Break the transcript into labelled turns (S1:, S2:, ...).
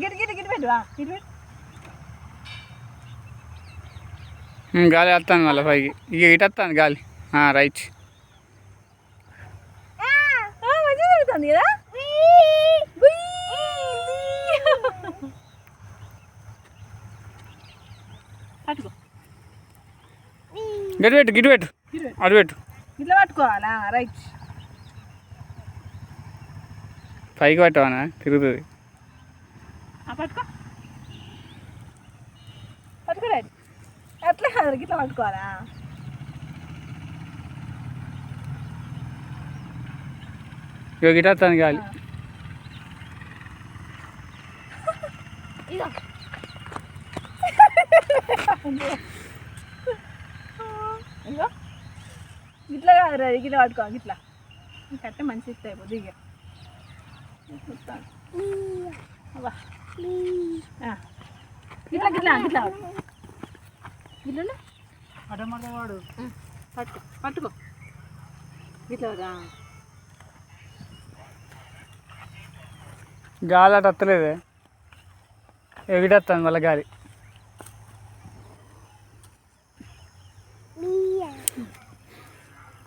S1: Git Git Git పెట్టు Git పెట్టు.
S2: గాలి వస్తాను మళ్ళీ పైకి ఇక ఇటు వస్తాను గాలి. రైట్.
S1: మంచిగా జరుగుతుంది కదా. పట్టుకో
S2: గిట్ పెట్టు గిట్ పెట్టు అటు పెట్టు.
S1: ఇట్లా పట్టుకోవాలా. రైట్.
S2: పైకి పట్టవనా తిరుగుతుంది.
S1: పట్టుకో పట్టుకో రైట్. అట్లా కాదు ఇట్లా పట్టుకోవాలా.
S2: ఇక గిట్ వస్తాను గాలి.
S1: ఇదో ఇగో ఇట్లా కాదు రా ఇట్లా పట్టుకోవాలి. ఇట్లా కట్టే మంచి ఇస్తాయి అయిపోద్ది. ఇక ఇట్లా గిట్లా గిట్లా గిట్ల
S2: వాడు
S1: పట్టుకో పట్టుకో గిట్లా
S2: గాలి అటు వస్తలేదే ఎగిటేస్తాను మళ్ళీ గాలి.